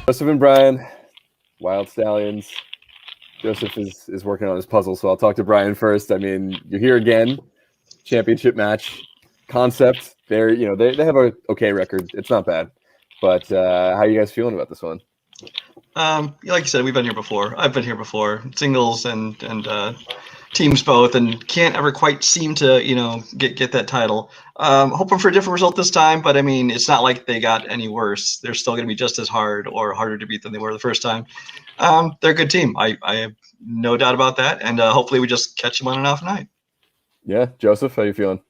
Joseph and Brian, Wyld Stallyns. Joseph is working on his puzzle, so I'll talk to Brian first. I mean, you're here again, championship match concept. They have a okay record. It's not bad, but how are you guys feeling about this one? Like you said, we've been here before. I've been here before, singles and teams both, and can't ever quite seem to get that title. Hoping for a different result this time, but I mean, it's not like they got any worse. They're still going to be just as hard or harder to beat than they were the first time. They're a good team. I have no doubt about that, and hopefully we just catch them on an off night. Yeah, Joseph, how you feeling?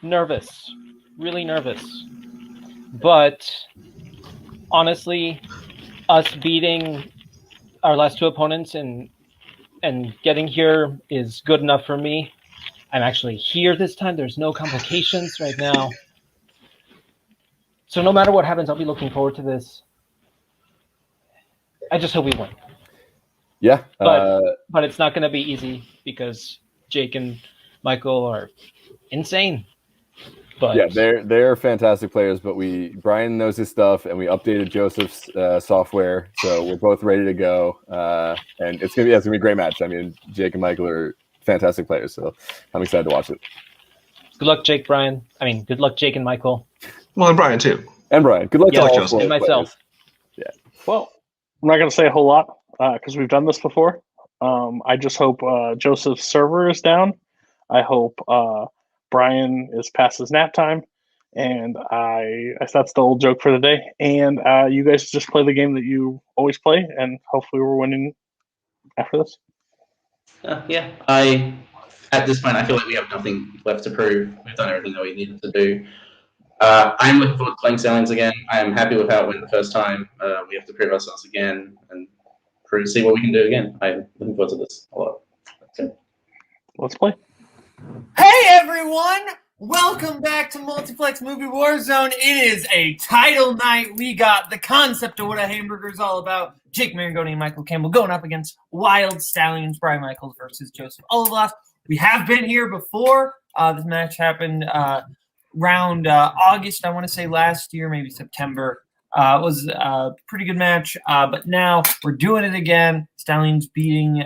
Nervous, really nervous, but honestly, us beating our last two opponents and getting here is good enough for me. I'm actually here this time. There's no complications right now. So no matter what happens, I'll be looking forward to this. I just hope we win. Yeah. But it's not going to be easy because Jake and Michael are insane. But yeah, they're fantastic players, but Brian knows his stuff, and we updated Joseph's software, so we're both ready to go. And it's gonna be a great match. I mean, Jake and Michael are fantastic players, so I'm excited to watch it. Good luck, Jake, Brian. I mean, good luck, Jake and Michael. Well, and Brian too. And Brian. Good luck to all Joseph four and myself. players. Yeah. Well, I'm not going to say a whole lot because we've done this before. I just hope Joseph's server is down. I hope Brian is past his nap time, and that's the old joke for the day. And you guys just play the game that you always play, and hopefully we're winning after this. Yeah, at this point I feel like we have nothing left to prove. We've done everything that we needed to do. I'm looking forward to playing Stallyns again. I am happy with how it went the first time. We have to prove ourselves again and see what we can do again. I'm looking forward to this a lot. Okay. Let's play. Hey everyone! Welcome back to Multiplex Movie Warzone. It is a title night. We got the concept of what a hamburger is all about. Jake Marangoni and Michael Campbell going up against Wyld Stallyns, Brian Michaels versus Joseph Olaf. We have been here before. This match happened around August, I want to say last year, maybe September. It was a pretty good match, but now we're doing it again. Stallyns beating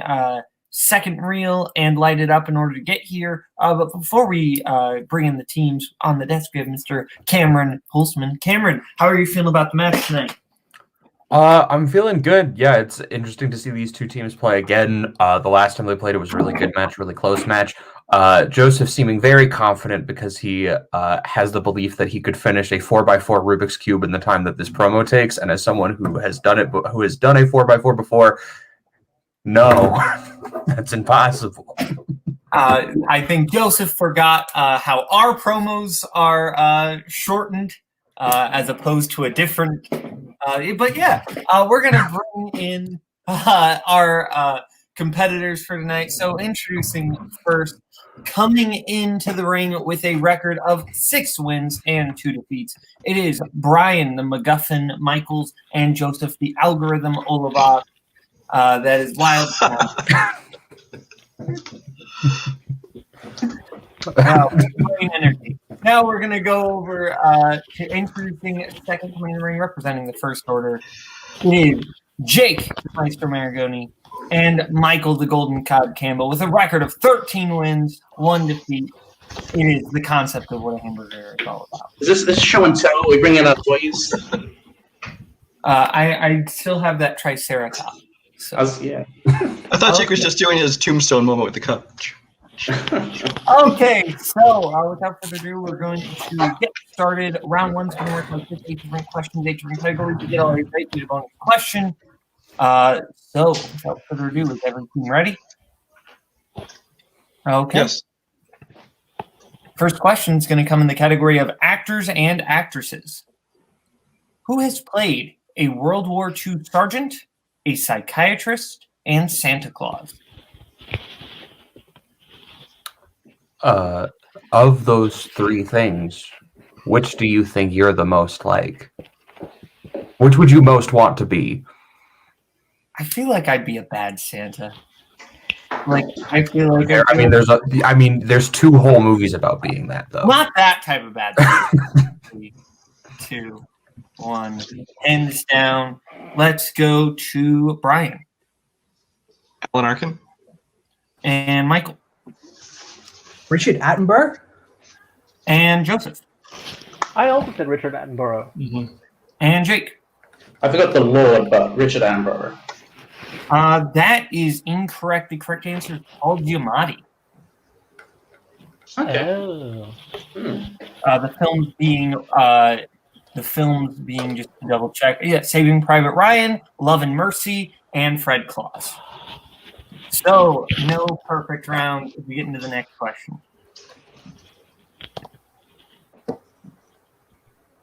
second reel and light it up in order to get here. But before we bring in the teams on the desk, we have Mr. Cameron Holzman. Cameron, how are you feeling about the match tonight? I'm feeling good. Yeah, it's interesting to see these two teams play again. The last time they played, it was a really good match, really close match. Joseph seeming very confident because he has the belief that he could finish a 4x4 Rubik's Cube in the time that this promo takes. And as someone who has done a 4x4 before, no, that's impossible. I think Joseph forgot how our promos are shortened as opposed to a different. But yeah, we're going to bring in our competitors for tonight. So introducing first, coming into the ring with a record of 6 wins and 2 defeats, it is Brian the MacGuffin Michaels and Joseph the Algorithm Olivak. That is Wyld. Energy. Now we're going to go over to introducing second coming in the ring, representing the first order. It is Jake, Meister Marangoni, and Michael the Golden Cobb Campbell with a record of 13 wins, 1 defeat. It is the concept of what a hamburger is all about. Is this show and tell? We bring in our toys? I still have that Triceratops. So. Yeah. I thought Jake was just doing his tombstone moment with the cup. Okay, so without further ado, we're going to get started. Round 1's going to work like this: 8 different questions, 8 different categories. You get all your right to the bonus question. So without further ado, is everything ready? Okay. Yes. First question is going to come in the category of actors and actresses. Who has played a World War II sergeant, a psychiatrist, and Santa Claus? Of those 3 things, which do you think you're the most like? Which would you most want to be? I feel like I'd be a bad Santa. Like I feel like there's 2 whole movies about being that though. Not that type of bad Santa. 3, 2, 1, hands down. Let's go to Brian. Alan Arkin. And Michael. Richard Attenborough. And Joseph. I also said Richard Attenborough. And Jake. I forgot the Lord, but Richard Attenborough. That is incorrect. The correct answer is Paul Giamatti. Okay. Oh. The films being just to double check. Yeah, Saving Private Ryan, Love and Mercy, and Fred Claus. So no perfect round. If we get into the next question.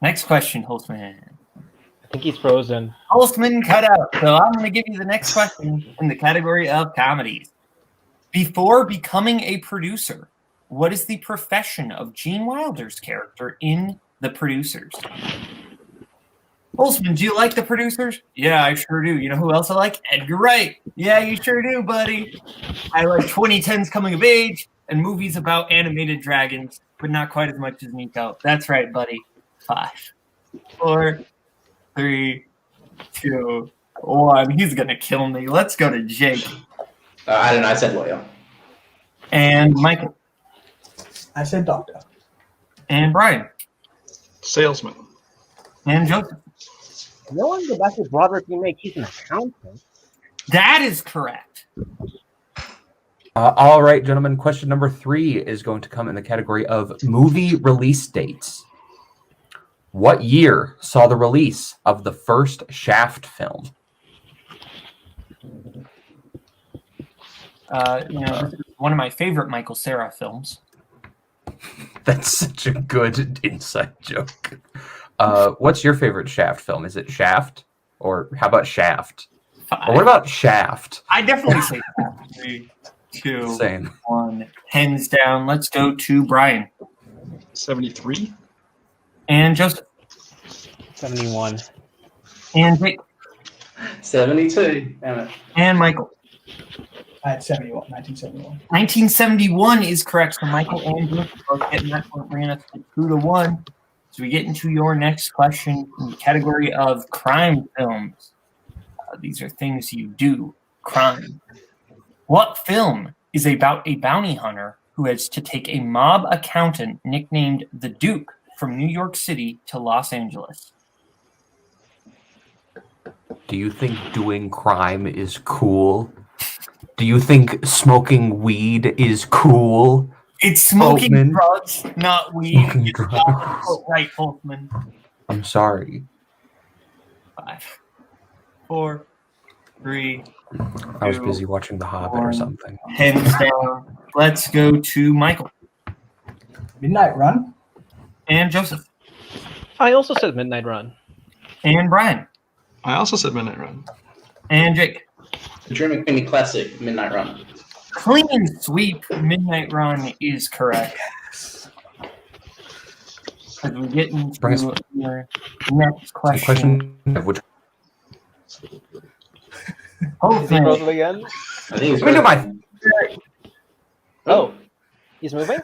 Next question, Holtzman. I think he's frozen. Holtzman cut out. So I'm going to give you the next question in the category of comedies. Before becoming a producer, what is the profession of Gene Wilder's character in The Producers? Holtzman, do you like The Producers? Yeah, I sure do. You know who else I like? Edgar Wright. Yeah, you sure do, buddy. I like 2010's Coming of Age and movies about animated dragons, but not quite as much as Nico. That's right, buddy. 5, 4, 3, 2, 1. He's going to kill me. Let's go to Jake. I don't know. I said lawyer. And Michael. I said doctor. And Brian. Salesman. And Joseph. No one go back to Broderick Remake. He's an accountant. That is correct. All right, gentlemen. Question number 3 is going to come in the category of movie release dates. What year saw the release of the first Shaft film? This is one of my favorite Michael Cera films. That's such a good inside joke. What's your favorite Shaft film? Is it Shaft? Or how about Shaft? 5. Or what about Shaft? I definitely say that. 3, 2, Same. 1. Hands down. Let's go to Brian. 73. And Joseph. 71. And Jake. 72. Damn it. And Michael. I had 1971. 1971 is correct. So Michael and Joseph both getting that point, bringing us to 2-1. So we get into your next question in the category of crime films. These are things you do. Crime. What film is about a bounty hunter who has to take a mob accountant nicknamed the Duke from New York City to Los Angeles? Do you think doing crime is cool? Do you think smoking weed is cool? It's smoking Boatman? drugs, not weed. Smoking It's drugs. not right, Holtzman. I'm sorry. 5, 4, 3. I was busy watching The Hobbit or something. Hands down. Let's go to Michael Midnight Run. and Joseph I also said Midnight Run. and Brian I also said Midnight Run. and Jake. The Drew McQueen classic, Midnight Run. Clean sweep. Midnight Run is correct. As we get into Bring us- your next The question. which Is he Holtzman. frozen again? I think it's Let me do my- Oh, he's moving?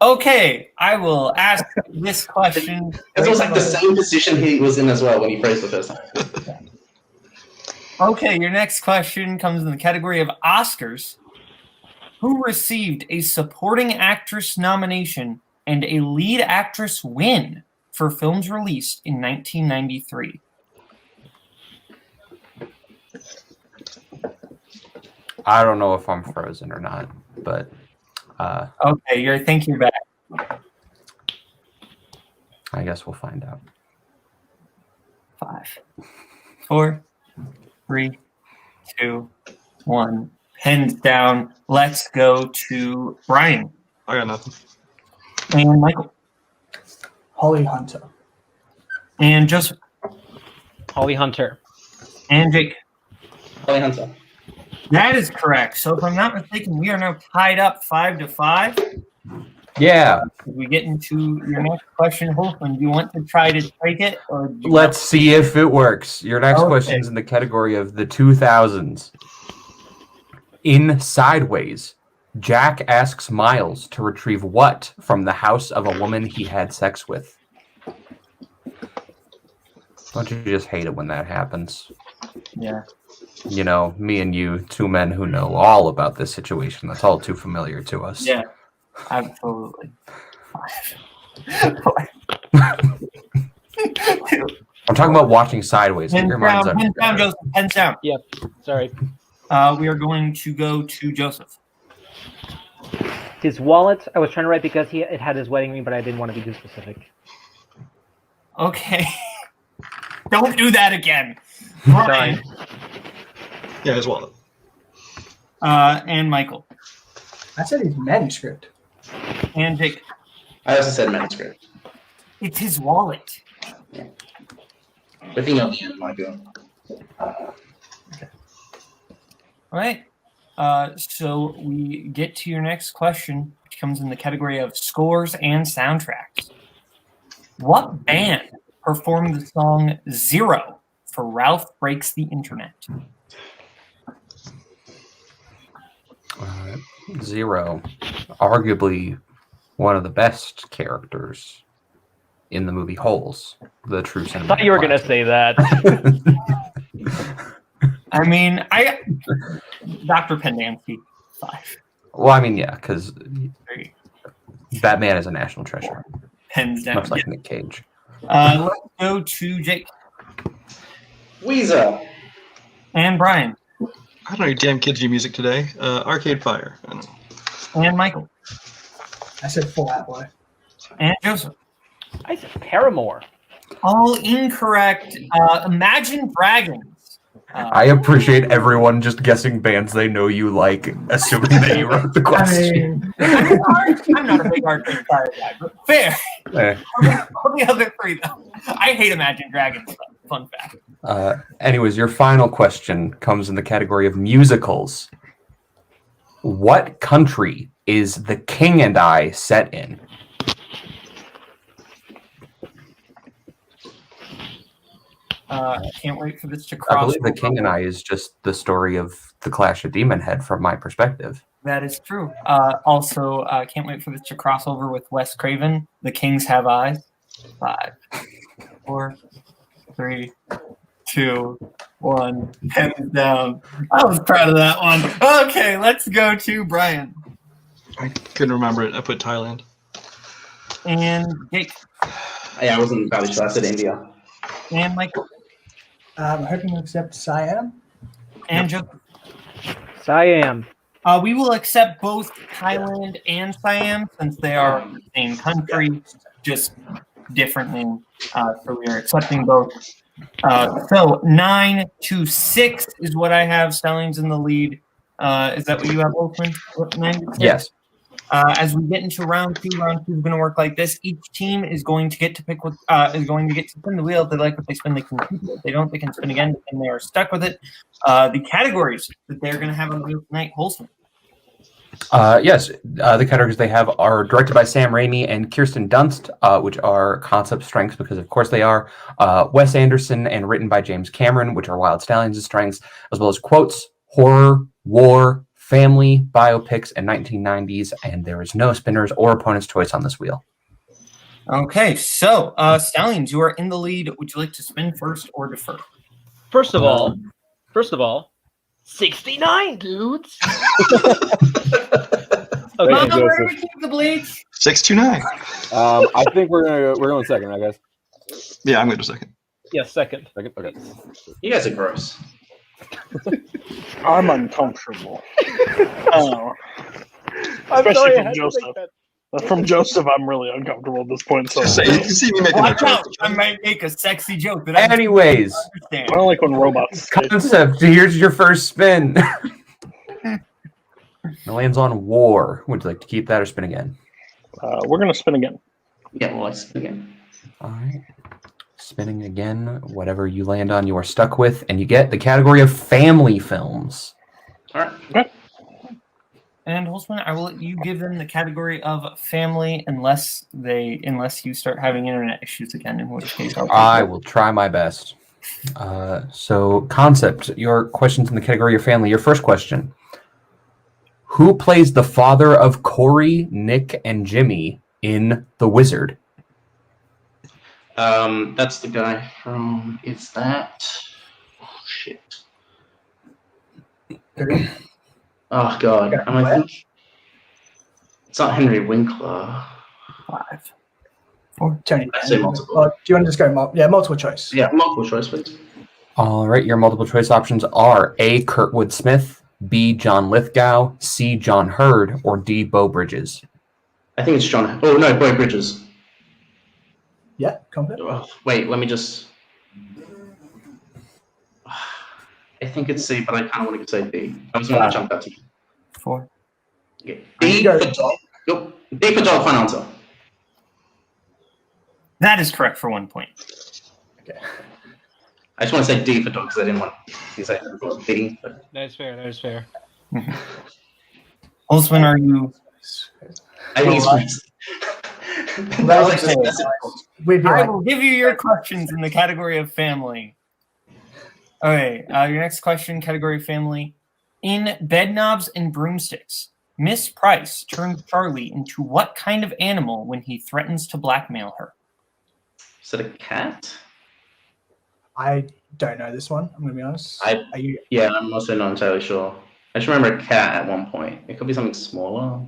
Okay, I will ask this question. It was like the same position he was in as well when he froze the first time. Okay, your next question comes in the category of Oscars. Who received a supporting actress nomination and a lead actress win for films released in 1993? I don't know if I'm frozen or not, but Okay, I think you're back. I guess we'll find out. 5, 4, 3, 2, 1. Pens down. Let's go to Brian I got nothing. and Michael Holly Hunter. and Joseph Holly Hunter. and Jake. Holly Hunter. That is correct. So if I'm not mistaken, we are now tied up 5-5. Yeah, As we get into your next question, Holtzman, do you want to try to take it? Or do you let's see if it works. Your next Okay. question's in the category of the 2000s. In Sideways, Jack asks Miles to retrieve what from the house of a woman he had sex with? Don't you just hate it when that happens? Yeah. You know, me and you, two men who know all about this situation. That's all too familiar to us. Yeah. Absolutely. I'm talking about watching sideways. Get your minds on. Hands down, Joseph. Hands down. Yep. Sorry. We are going to go to Joseph. His wallet, I was trying to write because it had his wedding ring, but I didn't want to be too specific. Okay. Don't do that again. Sorry. Yeah, his wallet. And Michael. I said his manuscript. And Jake. I also said manuscript. It's his wallet. Good thing at the end, Michael. All right. So we get to your next question, which comes in the category of scores and soundtracks. What band performed the song Zero for Ralph Breaks the Internet? Zero, arguably one of the best characters in the movie Holes, the true cinema. I thought you were going to say that. I mean, Dr. Pendancy, 5. Well, I mean, yeah, because Batman is a national treasure, Pens down. much like Nick Cage. Let's go to Jake Weezer. and Brian I don't know your damn kids do music today. Arcade Fire. I don't know. and Michael I said Fall Out Boy. and Joseph. I said Paramore. All incorrect. Imagine Dragons. I appreciate everyone just guessing bands they know you like, assuming that you wrote the question. I'm not a big Arcade Fire guy, but fair. Eh. All the other 3, though. I hate Imagine Dragons. Fun fact. Anyways, your final question comes in the category of musicals. What country is The King and I set in? I can't wait for this to I cross. believe The King and I is just the story of the Clash of Demon Head from my perspective. That is true. Also, can't wait for this to cross over with Wes Craven. The Kings Have Eyes. 5, 4, 3, 2, 1. Hands down. I was proud of that one. Okay, let's go to Brian I couldn't remember it. I put Thailand. and Jake Yeah, I wasn't entirely sure. I said India. and Michael I'm hoping to accept Siam. and Joseph. Siam. We will accept both Thailand and Siam since they are the same country, just differently. So we are accepting both. So 9-6 is what I have. Stallyns in the lead. Is that what you have, Boatman? 9-6? Yes. As we get into round 2 is going to work like this. Each team is going to get to pick what is going to get to spin the wheel. If they like what they spin, they can keep it. If they don't, they can spin again, and they are stuck with it. The categories that they're going to have on the wheel tonight, Holson. Yes, the categories they have are directed by Sam Raimi and Kirsten Dunst, which are concept strengths because, of course, they are. Wes Anderson and written by James Cameron, which are Wyld Stallyns' strengths, as well as quotes, horror, war, family, biopics, and 1990s. And there is no spinners or opponent's choice on this wheel. Okay, so Stallyns, you are in the lead. Would you like to spin first or defer? First of all, 69 dudes. Mom, Okay. where do we keep the bleach? 629. I think we're going second, right, guys? Yeah, I'm going to go second. Yes, second. Second, okay. You guys are gross. I'm uncomfortable. Oh, I'm Especially sorry, I from had to Joseph. make that. From Joseph, I'm really uncomfortable at this point. So You can see me making that Watch out! joke. I might make a sexy joke that I Anyways, understand. I don't like when robots. say- concept. Here's your first spin. It lands on war. Would you like to keep that or spin again? We're gonna spin again. Yeah, well, let's again. All right. Spinning again. Whatever you land on, you are stuck with, and you get the category of family films. All right. And Holtzman, I will let you give them the category of family unless you start having internet issues again, in which case I will try my best. So, concept. Your questions in the category of family. Your first question. Who plays the father of Corey, Nick, and Jimmy in The Wizard? That's the guy from. Is that? Oh shit. Oh god. Okay, I think it's not Henry Winkler. 5. 4. Tony. I say multiple. Oh, do you want to just go multiple choice? Yeah, multiple choice, please. All right, your multiple choice options are A. Kurtwood Smith, B. John Lithgow, C. John Hurd, or D. Beau Bridges. I think it's John. Oh no, Boy Bridges. Yeah, confident. Oh, wait, let me just. I think it's C, but I kind of want to say D. I was going to jump that to you. 4. Okay. D for dog. Nope. D for dog. Final answer. That is correct for 1 point. Okay. I just want to say D for dog because I didn't want to say D. But... That is fair. That is fair. Holtzman, are you? I think it's. I will give you your questions in the category of family. Okay, your next question, category of family. In Bedknobs and Broomsticks, Miss Price turns Charlie into what kind of animal when he threatens to blackmail her? Is it a cat? I don't know this one. I'm going to be honest. Yeah, I'm also not entirely sure. I just remember a cat at one point. It could be something smaller.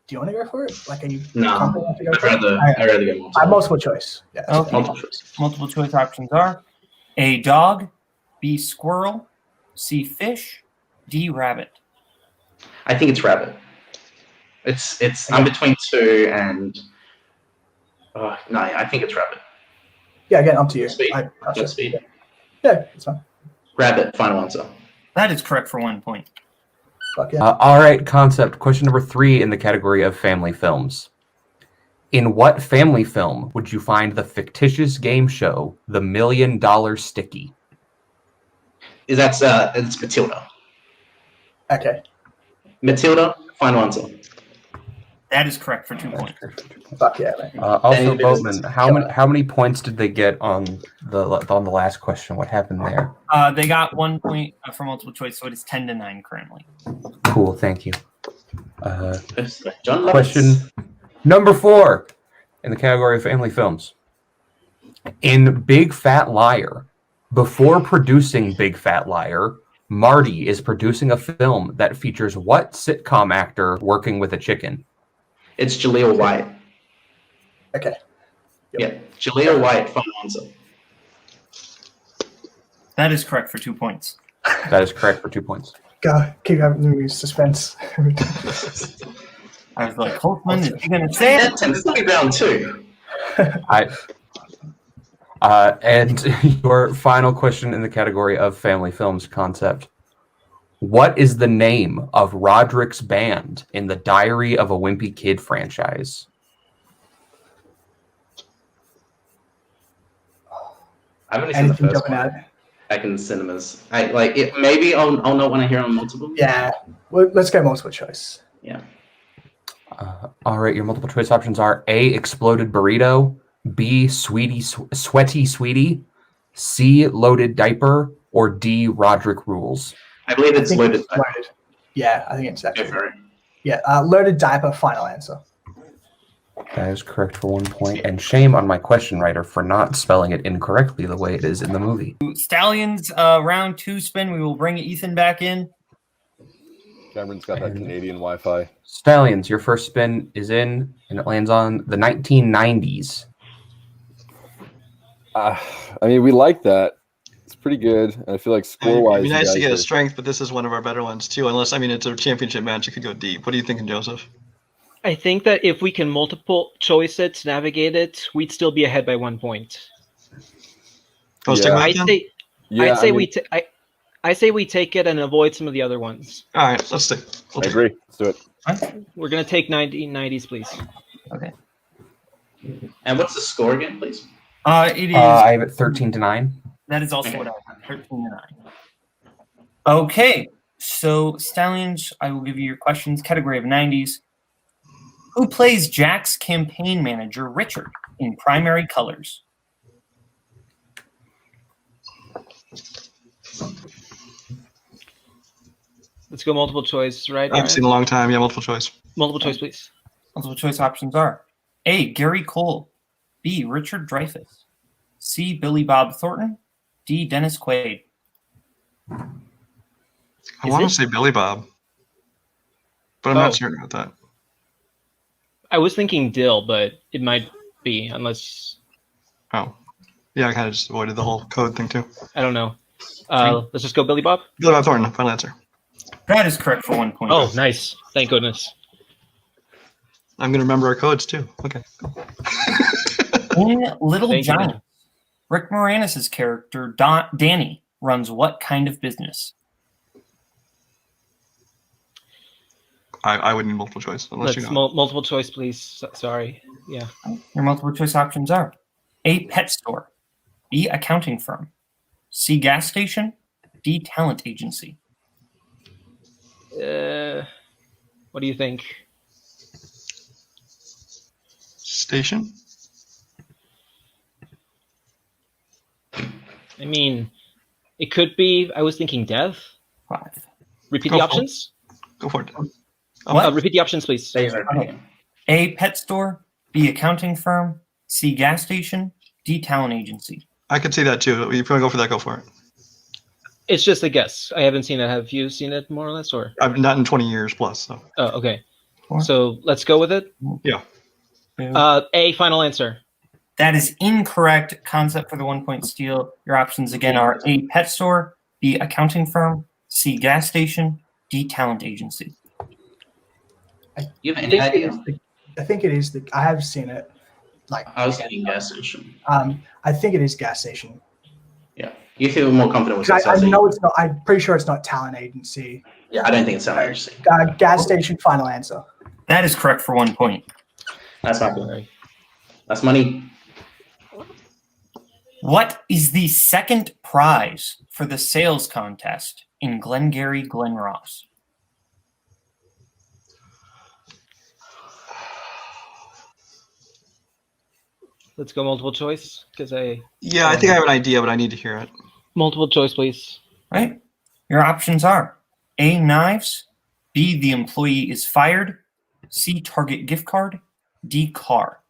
Do you want to go for it? Like, are you No, confident to go I'd for it? rather get multiple. Multiple choice. Yeah. Okay. Multiple choice. Multiple choice options are A, dog, B, squirrel, C, fish, D, rabbit. I think it's rabbit. It's I'm between 2 and. No, I think it's rabbit. Yeah, again, up to you. Speed. Gotcha. Speed. Yeah, it's fine. Rabbit. Final answer. That is correct for 1 point. Fuck yeah. All right, concept. Question number 3 in the category of family films. In what family film would you find the fictitious game show The $1 Million Sticky? It's Matilda. Okay. Matilda. Final answer. That is correct for 2 points. Fuck yeah, man. Also, Boatman, how many points did they get on the last question? What happened there? They got 1 point for multiple choice, so it is 10-9 currently. Cool, thank you. John Question number 4 in the category of family films. In Big Fat Liar, before producing Big Fat Liar, Marty is producing a film that features what sitcom actor working with a chicken? It's Jaleel White. Okay. Yeah, Jaleel White. Final answer. That is correct for 2 points. That is correct for 2 points. God, keep having the suspense. I was like, Holtzman, is he going to say it? It's only round 2. And your final question in the category of family films concept. What is the name of Roderick's band in the Diary of a Wimpy Kid franchise? I've only seen the first one. Back in the cinemas. Maybe I'll know when I hear on multiple. Yeah. Well, let's go multiple choice. Yeah. All right, your multiple choice options are A, Exploded Burrito, B, Sweaty Sweetie, C, Loaded Diaper, or D, Roderick Rules. I believe it's Loaded Diaper. Loaded. Yeah, I think it's actually. Go for it. Yeah, Loaded Diaper, final answer. That is correct for 1 point. And shame on my question writer for not spelling it incorrectly the way it is in the movie. Stallions, round 2 spin. We will bring Ethan back in. Cameron's got that Canadian Wi-Fi. Stallions, your first spin is in, and it lands on the 1990s. I mean, we like that. It's pretty good. And I feel like score-wise, It'd be nice to get a are... strength, but this is one of our better ones too. Unless, I mean, it's a championship match. It could go deep. What are you thinking, Joseph? I think that if we can multiple choice it, navigate it, we'd still be ahead by 1 point. Oh, stick with it then? I say we take it and avoid some of the other ones. All right, let's stick. I agree. Let's do it. We're gonna take 1990s, please. Okay. And what's the score again, please? It is. I have it 13-9. That is also what I have. 13-9. Okay, so Stallions, I will give you your questions. Category of 90s. Who plays Jack's campaign manager, Richard, in Primary Colors? Let's go multiple choice, right? I haven't seen in a long time. Yeah, multiple choice. Multiple choice, please. Multiple choice options are A, Gary Cole, B. Richard Dreyfuss, C. Billy Bob Thornton, D. Dennis Quaid. I want to say Billy Bob, but I'm not certain about that. I was thinking Dill, but it might be, unless... Oh. Yeah, I kind of just avoided the whole code thing, too. I don't know. Let's just go Billy Bob? Billy Bob Thornton, final answer. That is correct for 1 point. Oh, nice. Thank goodness. I'm going to remember our codes, too. Okay. In Little Thank you. Giants, Rick Moranis' character, Danny, runs what kind of business? I would need multiple choice, unless Let's you know. multiple choice, please. Sorry. Yeah. Your multiple choice options are A. Pet store, B. Accounting firm, C. Gas station, D. Talent agency. What do you think? Station? I mean, it could be. I was thinking Dev. 5. Repeat Go the for it. options. Go for it. What? Repeat the options, please. Okay. A. Pet store, B. Accounting firm, C. Gas station, D. Talent agency. I could see that, too. If you want to go for that, go for it. It's just a guess. I haven't seen it. Have you seen it more or less, or? I've not in 20 years plus. So. Oh, okay. So let's go with it. Yeah. A, final answer. That is incorrect. Concept for the 1 point steal. Your options again are A. Pet store, B. Accounting firm, C. Gas station, D. Talent agency. You have any idea? I think it is I have seen it. I was thinking gas station. I think it is gas station. Yeah. You feel more confident with 'Cause I success. know it's not. I'm pretty sure it's not talent agency. Yeah, I don't think it's talent agency. Gas station. Final answer. That is correct for 1 point. That's not good. That's money. What is the second prize for the sales contest in Glengarry Glen Ross? Let's go multiple choice, because Yeah, I think I have an idea, but I need to hear it. multiple choice, please. Right? Your options are A. Knives, B. The employee is fired, C. Target gift card, D. Car.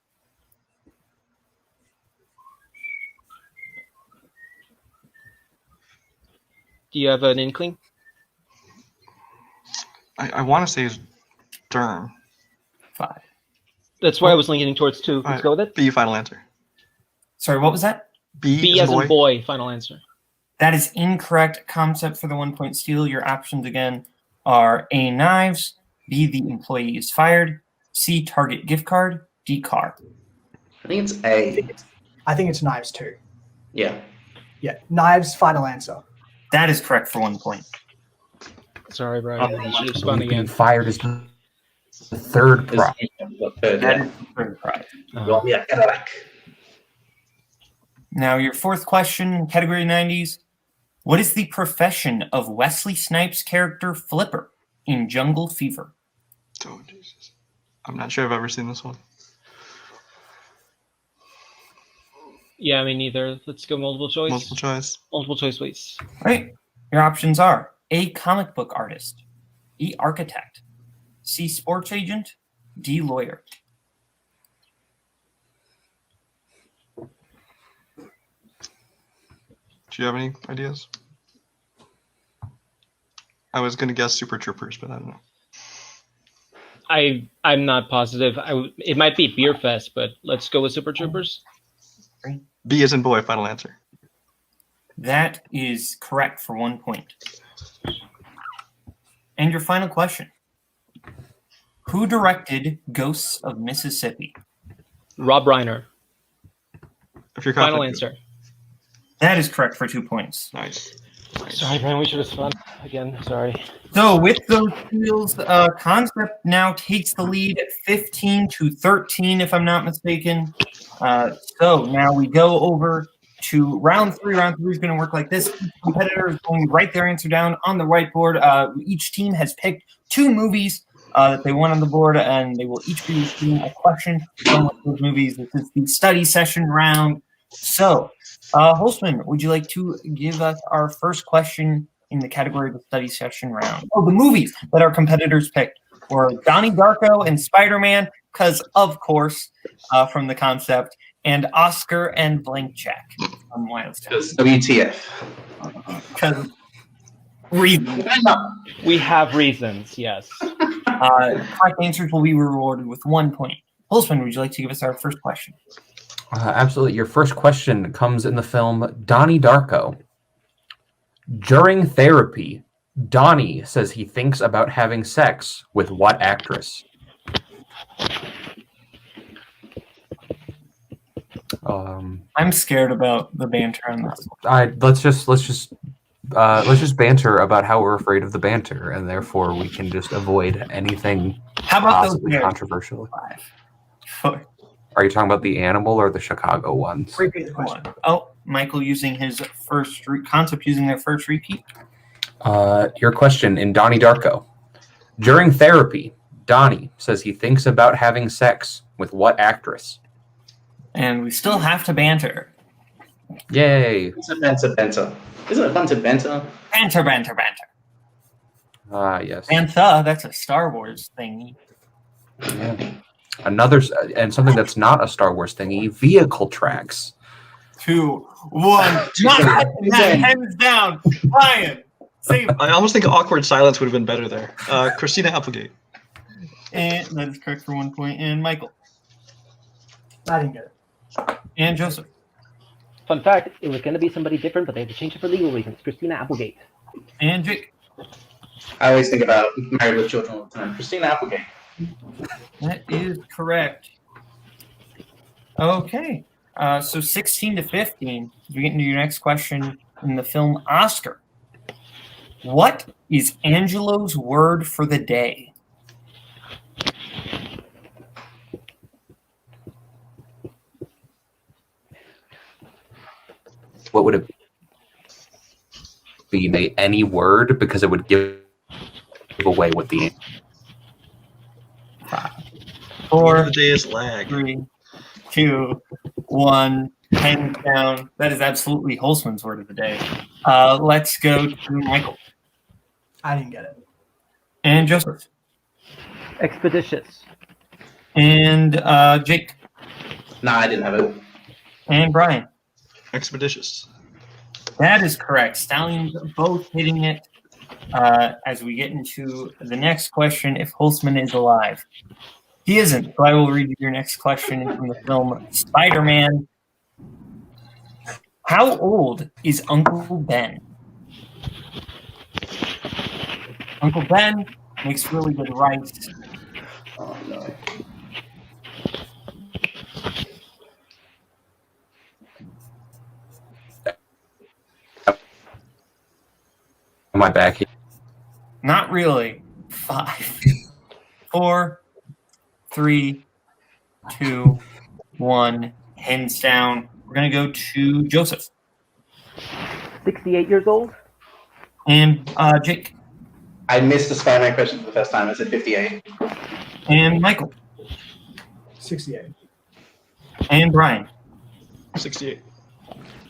Do you have an inkling? I want to say it's Durham. 5. That's why I was leaning towards 2. Let's go with it. B, final answer. Sorry, what was that? B as in boy, final answer. That is incorrect. Concept for the 1 point steal. Your options again are A. Knives, B. The employee is fired, C. Target gift card, D. Car. I think it's A. I think it's knives too. Yeah. Yeah, knives. Final answer. That is correct for 1 point. Sorry, Brian. You should have spun Being again. fired is the third prize. That is the third prize. Yeah, Cadillac. Now, your fourth question, category 90s. What is the profession of Wesley Snipes' character Flipper in Jungle Fever? Oh, Jesus. I'm not sure I've ever seen this one. Yeah, me neither. Let's go multiple choice. Multiple choice. Multiple choice, please. Right. Your options are A. Comic book artist, B. Architect, C. Sports agent, D. Lawyer. Do you have any ideas? I was going to guess Super Troopers, but I don't know. I'm not positive. It might be Beer Fest, but let's go with Super Troopers. B as in boy, final answer. That is correct for 1 point. And your final question. Who directed Ghosts of Mississippi? Rob Reiner. If you're Final confident. answer. That is correct for 2 points. Nice. Sorry, Brian. We should have spun again. Sorry. So with those steals, Concept now takes the lead at 15-13, if I'm not mistaken. So now we go over to round 3. Round 3 is going to work like this. Each competitor is going to write their answer down on the whiteboard. Each team has picked 2 movies that they want on the board, and they will each be receiving a question from one of those movies. This is the study session round. So, Holtzman, would you like to give us our first question in the category of the study session round? Oh, the movies that our competitors picked were Donnie Darko and Spider-Man, because of course, from the Concept, and Oscar and blank check on Wyld Stallions. WTF. Because reasons. We have reasons, yes. Correct answers will be rewarded with 1 point. Holzman, would you like to give us our first question? Absolutely. Your first question comes in the film Donnie Darko. During therapy, Donnie says he thinks about having sex with what actress? I'm scared about the banter on this. Let's just banter about how we're afraid of the banter, and therefore we can just avoid anything How about those possibly bears? controversial. 4. Are you talking about the animal or the Chicago ones? Repeat the question. Oh, Michael using his first concept using their first repeat. Your question in Donnie Darko. During therapy, Donnie says he thinks about having sex with what actress? And we still have to banter. Yay! It's a banter. Isn't it fun to banter? Banter. Yes. Bantha, that's a Star Wars thingy. Yeah. Another, and something that's not a Star Wars thingy, vehicle tracks. 2, 1. Not hands down. Ryan, save. I almost think awkward silence would have been better there. Christina Applegate. And that is correct for 1 point. And Michael. I didn't get it. And Joseph. Fun fact, it was going to be somebody different, but they had to change it for legal reasons. Christina Applegate. And Jake. I always think about Married with Children all the time. Christina Applegate. That is correct. Okay. So 16 to 15. We get into your next question in the film Oscar. What is Angelo's word for the day? What would it be? Any word, because it would give away what the 4, The day is lag. 3, 2, 1. Hands down. That is absolutely Holzman's word of the day. Let's go to Michael. I didn't get it. And Joseph. Expeditious. And Jake. Nah, I didn't have it. And Brian. Expeditious. That is correct. Stallions both hitting it. As we get into the next question, if Holzman is alive. He isn't, so I will read you your next question from the film Spider-Man. How old is Uncle Ben? Uncle Ben makes really good rice. Oh, no. Am I back here? Not really. 5, 4, 3, 2, 1. Hands down. We're going to go to Joseph. 68 years old. And Jake. I missed the Spider-Man question for the first time. I said 58. And Michael. 68. And Brian. 68.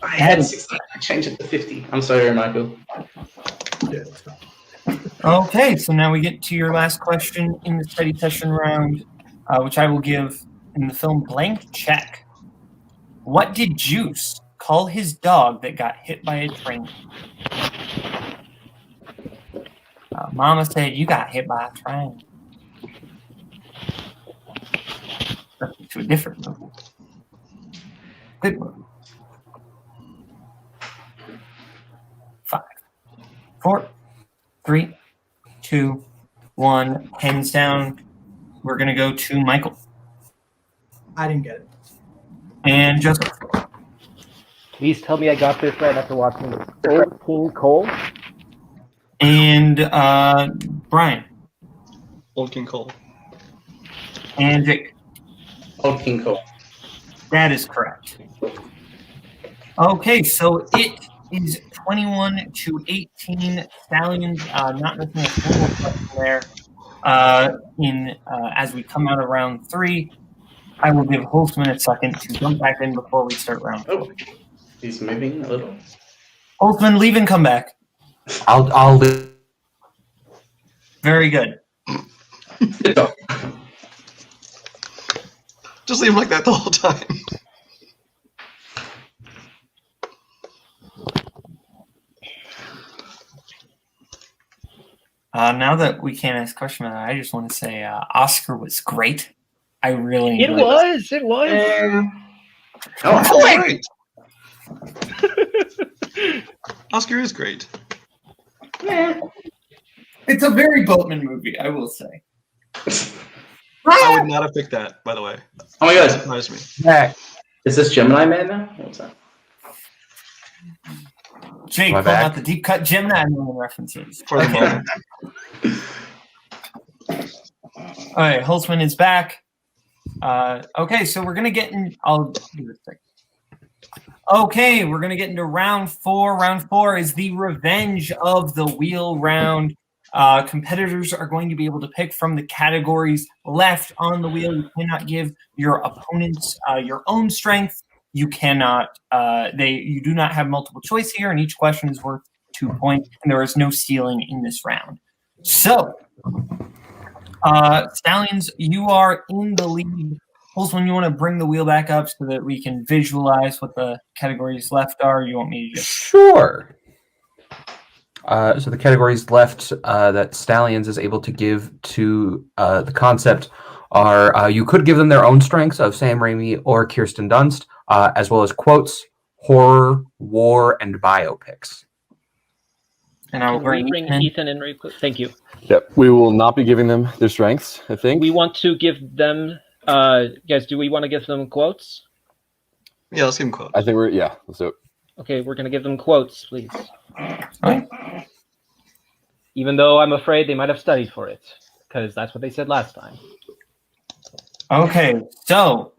I had 60. I changed it to 50. I'm sorry, Michael. Yeah, that's fine. Okay, so now we get to your last question in the study session round, which I will give in the film Blank Check. What did Juice call his dog that got hit by a train? Mama said, you got hit by a train. To a different movie. Good movie. 5, 4, 3, 2, 1. Hands down. We're going to go to Michael. I didn't get it. And Joseph. Please tell me I got this right after watching this. Old King Cole. And Brian. Old King Cole. And Jake. Old King Cole. That is correct. Okay, so it is 21 to 18. Stallions not missing a single question there. As we come out of round 3, I will give Holzman a second to jump back in before we start round 4. Oh, he's moving a little. Holzman, leave and come back. I'll do. Very good. Just leave him like that the whole time. Now that we can't ask question about that, I just want to say Oscar was great. I really It enjoyed was. It was. Oh, great. Oscar is great. It's a very Boatman movie, I will say. I would not have picked that, by the way. Oh my That god. surprised me. Back. Is this Gemini Man now? What's that? Jake, Am I pulling back? out the deep cut Gemini Man references. For the moment. All right, Holtzman is back. Okay, so we're gonna get in. I'll do this thing. Okay, we're gonna get into round 4. Round 4 is the revenge of the wheel round. Competitors are going to be able to pick from the categories left on the wheel. You cannot give your opponents your own strength. You cannot. You do not have multiple choice here, and each question is worth 2 points. And there is no ceiling in this round. So, Stallyns, you are in the lead. Holtzman, you want to bring the wheel back up so that we can visualize what the categories left are? You want me to just... Sure. So the categories left that Stallyns is able to give to the concept are you could give them their own strengths of Sam Raimi or Kirsten Dunst, as well as quotes, horror, war, and biopics. And I will Can we bring bring Ethan in. Thank you. Yep. We will not be giving them their strengths, I think. We want to give them. Guys, do we want to give them quotes? Yeah, let's give him quotes. I think let's do it. Okay, we're going to give them quotes, please. Right. Even though I'm afraid they might have studied for it, because that's what they said last time. Okay, so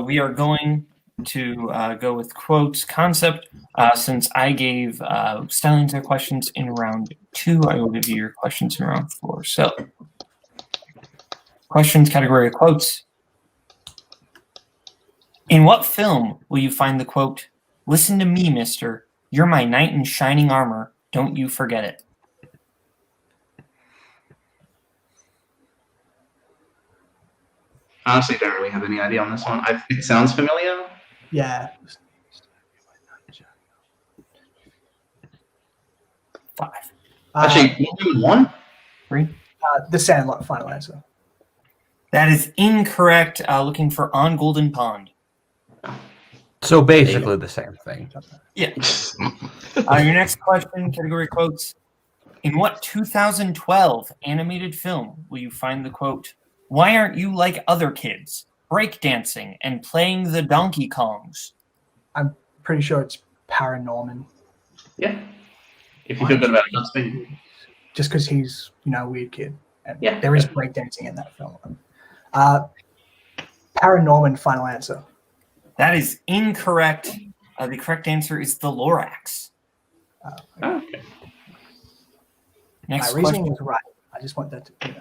we are going to go with quotes concept. Since I gave Stallyns their questions in round 2, I will give you your questions in round 4. So, questions category of quotes. In what film will you find the quote, "Listen to me, mister. You're my knight in shining armor. Don't you forget it"? Honestly, don't really have any idea on this one. It sounds familiar. Yeah. 5. Actually, one? 3. The Sandlot, final answer. That is incorrect. Looking for On Golden Pond. So basically the same thing. Yeah. Your next question, category quotes. In what 2012 animated film will you find the quote, "Why aren't you like other kids? Breakdancing and playing the Donkey Kongs"? I'm pretty sure it's Paranorman. Yeah. If you feel good about it, that's me. Just because he's, a weird kid. And Yeah. there is breakdancing in that film. Paranorman, final answer. That is incorrect. The correct answer is the Lorax. Okay. Next My reasoning question. is right. I just want that to be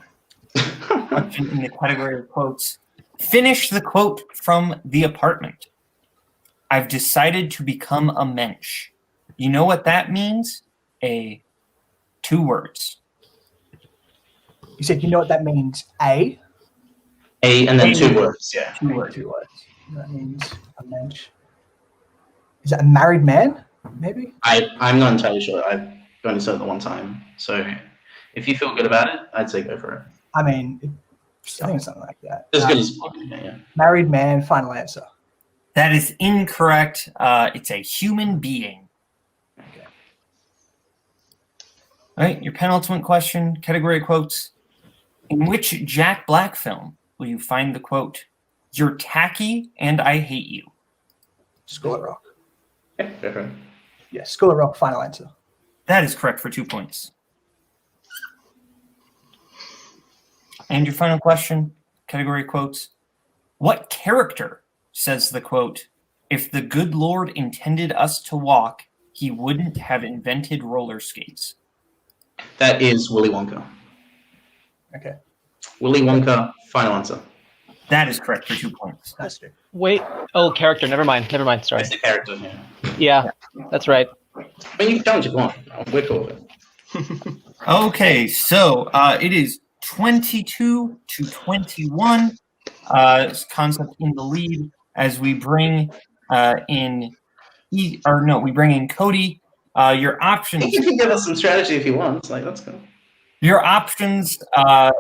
Question in the category of quotes. Finish the quote from The Apartment. I've decided to become a mensch. You know what that means? 2 words. You said, you know what that means? A? A and then 2 words, yeah. 2 words. 2 words. That means a mensch. Is that a married man? Maybe? I'm not entirely sure. I've only said it one time. So if you feel good about it, I'd say go for it. I mean, I think it's something like that. As good as possible, yeah. Married man, final answer. That is incorrect. It's a human being. Okay. All right, your penultimate question, category quotes. In which Jack Black film will you find the quote, "You're tacky and I hate you"? School of Rock. Yeah, go for it. Yeah, School of Rock, final answer. That is correct for 2 points. And your final question, category quotes. What character says the quote, "If the good Lord intended us to walk, he wouldn't have invented roller skates"? That is Willy Wonka. Okay. Willy Wonka, final answer. That is correct for 2 points. That's good. Wait. Oh, character. Never mind. Sorry. It's the character, yeah. Yeah, that's right. I mean, you can tell what you want. We're cool with it. Okay, so it is 22-21. Concept in the lead as we bring in Cody. Your options. He can give us some strategy if he wants. Let's go. Your options are,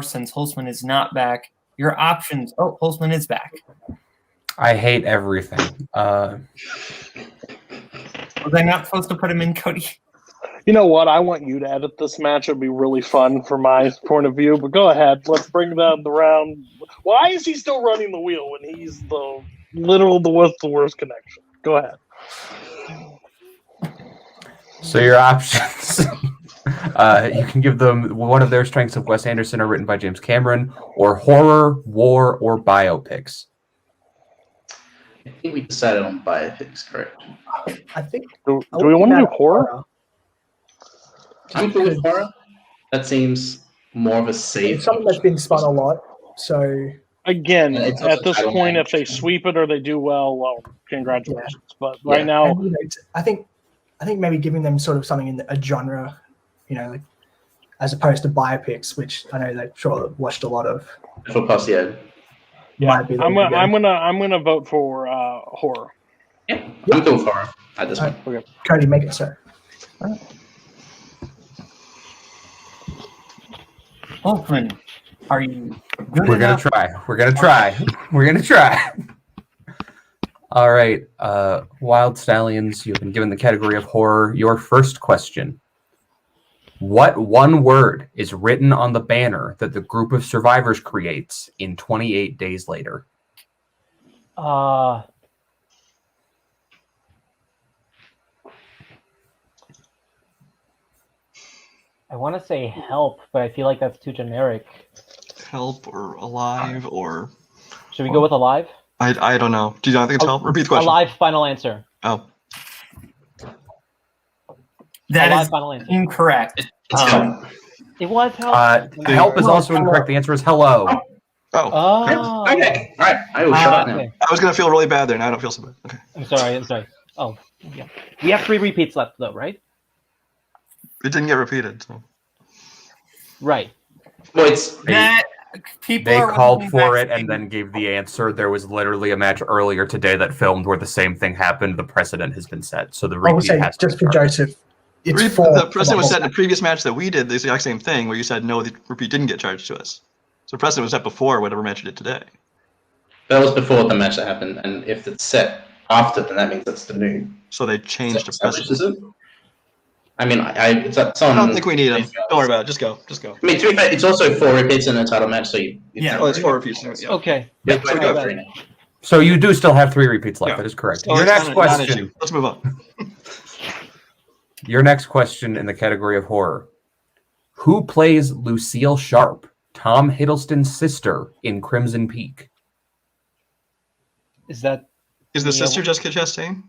since Holtzman is not back, your options. Oh, Holtzman is back. I hate everything. Was I not supposed to put him in, Cody? You know what? I want you to edit this match. It'd be really fun from my point of view. But go ahead. Let's bring down the round. Why is he still running the wheel when he's the worst connection? Go ahead. So your options. You can give them one of their strengths of Wes Anderson or written by James Cameron, or horror, war, or biopics. I think we decided on biopics, correct? I think. Do we want to do horror? I'm good with horror. That seems more of a safe. It's something that's been spun a lot. So Again, And it's at also this title point, match. if they sweep it or they do well, congratulations. But Yeah. right now, and, I think maybe giving them sort of something in a genre, like, as opposed to biopics, which I know that sure watched a lot of. For plus, yeah. Might be the I'm way to go. I'm gonna vote for horror. Yeah, I'm good with horror at this point. Okay. Cody, make it so. Holtzman, are you good We're gonna enough? try. We're gonna try. We're gonna try. All right, Wyld Stallyns, you've been given the category of horror. Your first question. What one word is written on the banner that the group of survivors creates in 28 Days Later? Uh, I want to say help, but I feel like that's too generic. Help or alive or Should we go with alive? I don't know. Do you not think it's help? Repeat the question. Alive, final answer. Oh, That alive, is final answer. incorrect. It's help. It was help. Help is also incorrect. The answer is hello. Oh. Oh. Okay. All right. I will shut up now. Okay. I was gonna feel really bad there. Now I don't feel so bad. Okay. I'm sorry. Oh, yeah. We have 3 repeats left, though, right? It didn't get repeated. So. Right. Well, it's That people They are called listening for back it and then gave the answer. There was literally a match earlier today that filmed where the same thing happened. The precedent has been set, so the I would repeat say has to just for start. Joseph, it's for The precedent was set in the previous match that we did the exact same thing where you said no, the repeat didn't get charged to us. So precedent was set before whatever match you did today. that was before the match that happened, and if it's set after, then that means that's the new. So they changed the established, precedent. is it? I mean, it's on. I don't think we need them. Don't worry about it. Just go. I mean, to be fair, it's also 4 repeats in a title match, so Yeah. Oh, it's 4 repeats. Yeah. Okay. Yeah, Sorry go about 3 that. now. So you do still have 3 repeats left. Yeah. That is correct. So Your it's next not an question. issue. Let's move on. Your next question in the category of horror. Who plays Lucille Sharp, Tom Hiddleston's sister in Crimson Peak? Is that... Is the Yeah. sister Jessica Chastain?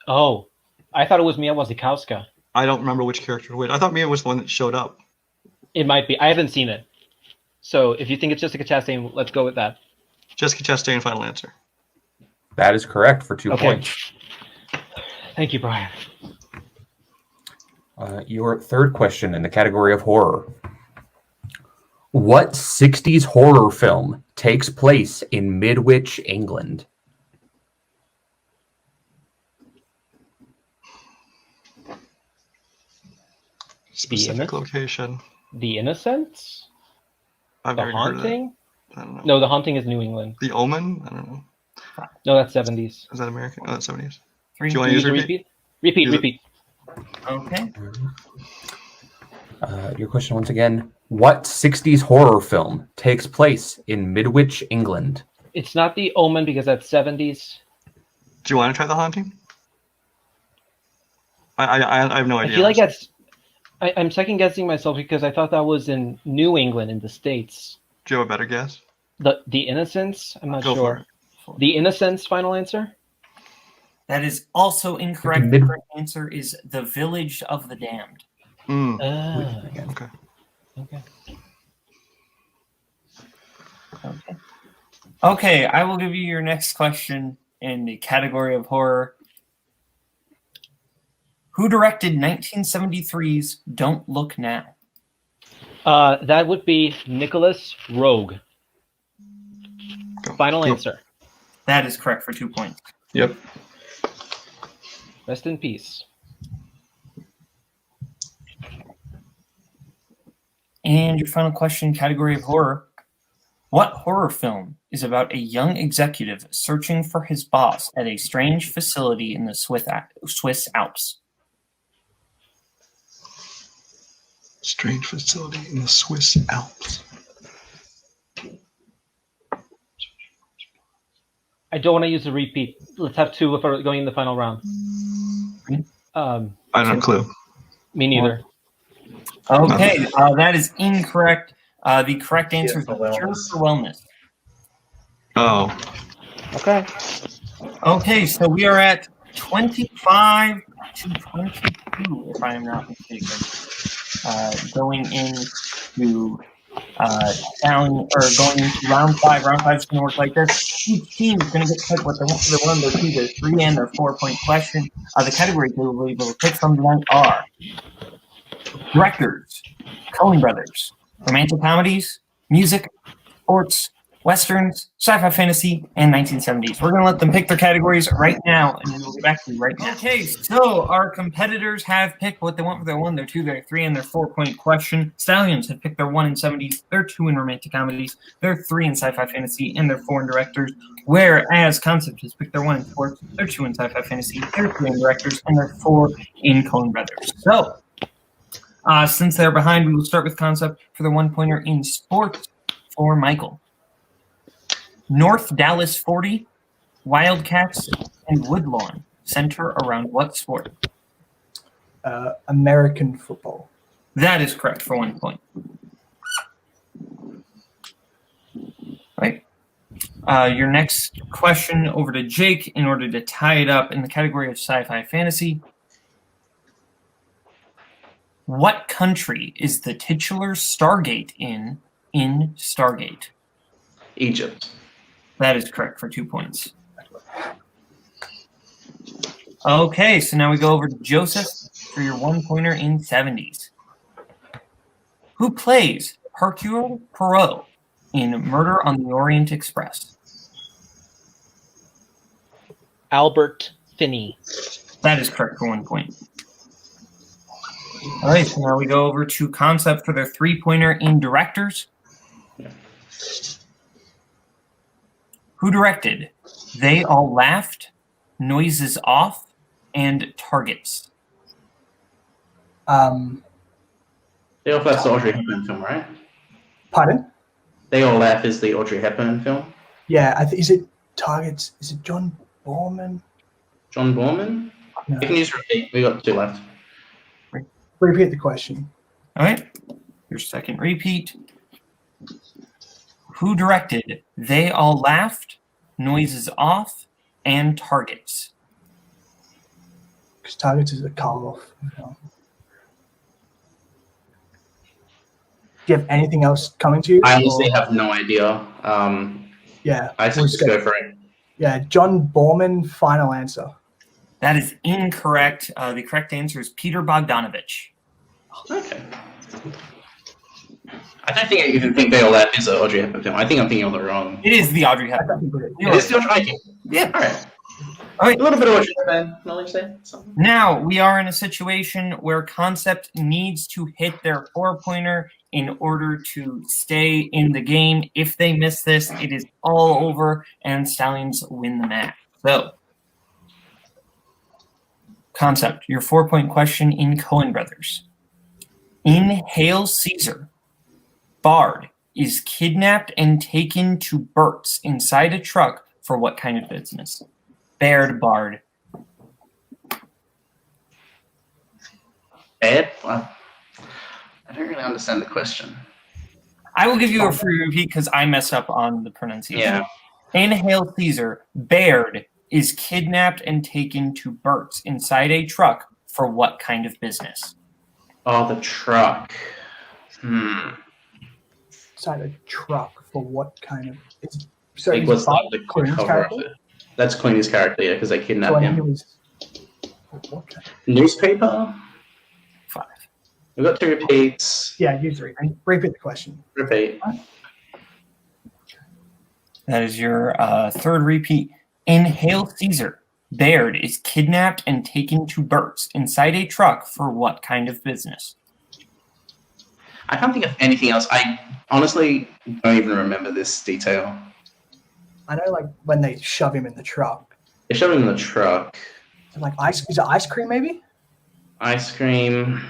Oh. I thought it was Mia Wasikowska. I don't remember which character which. I thought Mia was the one that showed up. It might be. I haven't seen it. So if you think it's Jessica Chastain, let's go with that. Jessica Chastain, final answer. That is correct for 2 points. Thank you, Brian. Your third question in the category of horror. What 60s horror film takes place in Midwich, England? Specific Innocent? location. The Innocents? I've The never heard of that. Haunting? I don't know. No, The Haunting is New England. The Omen? I don't know. No, that's 70s. Is that American? Oh, that's 70s. Three. Do you want to use Use repeat? Repeat, Use it. repeat. Okay. Your question once again. What 60s horror film takes place in Midwich, England? It's not The Omen because that's 70s. Do you want to try The Haunting? I have no I idea. feel like that's... I'm second guessing myself because I thought that was in New England in the States. Do you have a better guess? The Innocents? I'm not Go sure. for it. The Innocents, final answer? That is also incorrect. Mid- The correct answer is The Village of the Damned. Mm. Ah, Okay. okay. Okay. Okay, I will give you your next question in the category of horror. Who directed 1973's Don't Look Now? That would be Nicholas Rogue. Go. Final Go. answer. That is correct for 2 points. Yep. Rest in peace. And your final question, category of horror. What horror film is about a young executive searching for his boss at a strange facility in the Swiss Alps? Strange facility in the Swiss Alps. I don't want to use a repeat. Let's have two if we're going in the final round. I don't have a clue. Me neither. Okay, that is incorrect. The correct answer is Cure for Wellness. Oh. Okay. Okay, so we are at 25 to 22, if I am not mistaken. Going into going into round 5. Round 5 is going to work like this. Each team is going to get picked what they want for their 1, their 2, their 3, and their 4-point question. The categories they will be able to pick from tonight are directors, Coen Brothers, romantic comedies, music, sports, westerns, sci-fi fantasy, and 1970s. We're going to let them pick their categories right now, and then we'll get back to you right now. Okay, so our competitors have picked what they want for their 1, their 2, their 3, and their 4-point question. Stallions have picked their 1 in 70s, their 2 in romantic comedies, their 3 in sci-fi fantasy, and their 4 in directors. Whereas Concept has picked their 1 in sports, their 2 in sci-fi fantasy, their 3 in directors, and their 4 in Coen Brothers. So, since they're behind, we will start with Concept for the 1-pointer in sports for Michael. North Dallas 40, Wildcats, and Woodlawn center around what sport? American football. That is correct for 1 point. Right. Your next question over to Jake in order to tie it up in the category of sci-fi fantasy. What country is the titular Stargate in Stargate? Egypt. That is correct for 2 points. Okay, so now we go over to Joseph for your 1-pointer in 70s. Who plays Hercule Poirot in Murder on the Orient Express? Albert Finney. That is correct for 1 point. All right, so now we go over to Concept for their 3-pointer in directors. Who directed They All Laughed, Noises Off, and Targets? They All Laugh's the Audrey Hepburn film, right? Pardon? They All Laugh is the Audrey Hepburn film. Yeah, is it Targets? Is it John Borman? John Borman? No. You can use repeat. We got 2 left. Repeat the question. All right, your second repeat. Who directed They All Laughed, Noises Off, and Targets? Because Targets is a call-off. Do you have anything else coming to you? I honestly have no idea. Yeah. I just go for it. Yeah, John Borman, final answer. That is incorrect. The correct answer is Peter Bogdanovich. Okay. I don't think I even think They All Laugh is an Audrey Hepburn film. I think I'm thinking of the wrong. It is the Audrey Hepburn. It is the Audrey. Yeah. All right. All right. A little bit of Audrey Hepburn knowledge there. Now we are in a situation where Concept needs to hit their 4-pointer in order to stay in the game. If they miss this, it is all over, and Stallions win the match. So, Concept, your 4-point question in Coen Brothers. In Hail Caesar, Bard is kidnapped and taken to Burt's inside a truck for what kind of business? Baird Bard. Bad? I don't really understand the question. I will give you a free repeat because I messed up on the pronunciation. Yeah. In Hail Caesar, Baird is kidnapped and taken to Burt's inside a truck for what kind of business? Oh, the truck. Inside a truck for what kind of? So it was the cover of it. That's Clooney's character, yeah, because they kidnapped him. Newspaper? 5. We've got 2 repeats. Yeah, use repeat the question. Repeat. That is your 3rd repeat. In Hail Caesar, Baird is kidnapped and taken to Burt's inside a truck for what kind of business? I can't think of anything else. I honestly don't even remember this detail. I know, like when they shove him in the truck. They shove him in the truck. Like is it ice cream maybe? Ice cream.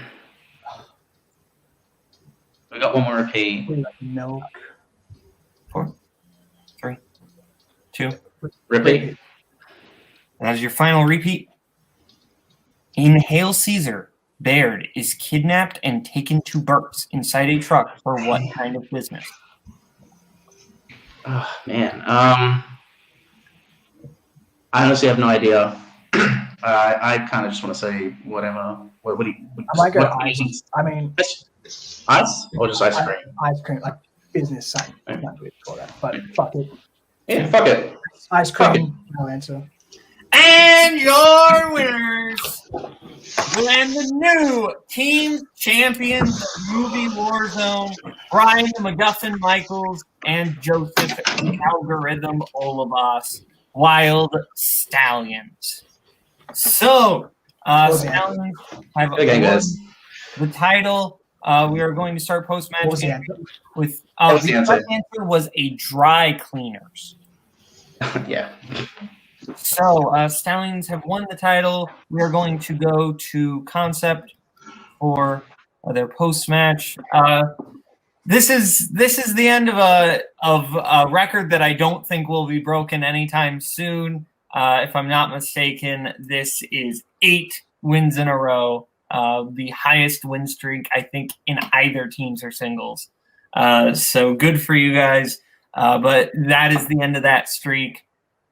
We got one more repeat. Like milk. 4, 3, 2. Repeat. That is your final repeat. In Hail Caesar, Baird is kidnapped and taken to Burt's inside a truck for what kind of business? Oh man. I honestly have no idea. I kind of just want to say whatever. What do you? I might go ice. I mean, ice or just ice cream? Ice cream, like business side. Not really call that, but fuck it. Yeah, fuck it. Ice cream. No answer. And your winners and the new team champions of Movie Warzone, Brian the MacGuffin Michaels and Joseph the Algorithm Olabas, Wyld Stallyns. So, Stallyns have won the title. We are going to start post-match with the answer was a dry cleaners. Yeah. So, Stallyns have won the title. We are going to go to Concept for their post-match. This is the end of a record that I don't think will be broken anytime soon. If I'm not mistaken, this is 8 wins in a row, the highest win streak I think in either teams or singles. So good for you guys. But that is the end of that streak.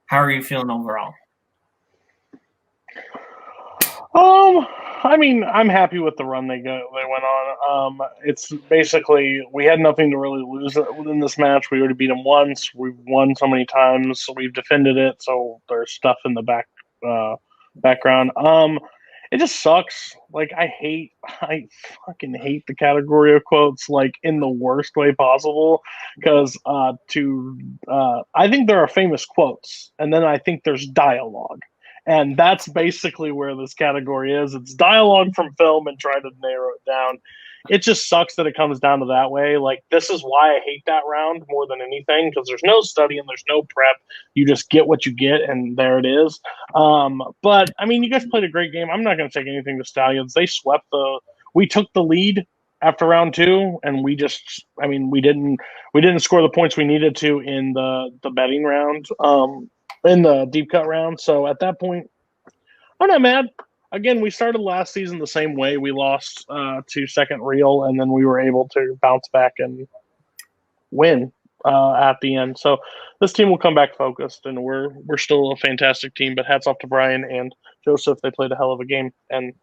How are you feeling overall? I mean, I'm happy with the run they went on. It's basically we had nothing to really lose in this match. We already beat them once. We've won so many times. So we've defended it. So there's stuff in the background. It just sucks. Like I fucking hate the category of quotes, like in the worst way possible. Because I think there are famous quotes, and then I think there's dialogue. And that's basically where this category is. It's dialogue from film and try to narrow it down. It just sucks that it comes down to that way. Like, this is why I hate that round more than anything, because there's no study and there's no prep. You just get what you get, and there it is. But, I mean, you guys played a great game. I'm not going to take anything to Stallions. They swept we took the lead after round 2, and we didn't score the points we needed to in the betting round. In the deep cut round. So at that point, I'm not mad. Again, we started last season the same way. We lost to second reel, and then we were able to bounce back and win at the end. So this team will come back focused, and we're still a fantastic team. But hats off to Brian and Joseph. They played a hell of a game, and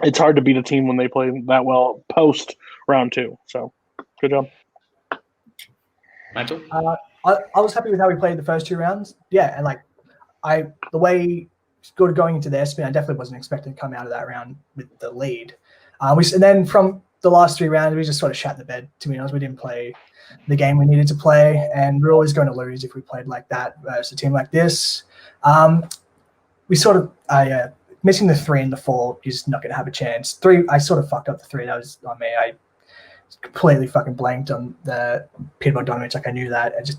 it's hard to beat a team when they play that well post round 2. So good job. Michael? I was happy with how we played the first 2 rounds. Yeah, and like the way going into their spin, I definitely wasn't expecting to come out of that round with the lead. And then from the last 3 rounds, we just sort of shat the bed. To be honest, we didn't play the game we needed to play, and we're always going to lose if we played like that versus a team like this. We sort of missing the 3 and the 4 is not going to have a chance. 3, I sort of fucked up the 3. That was on me. I completely fucking blanked on the Peter Bogdanovich. Like I knew that. I just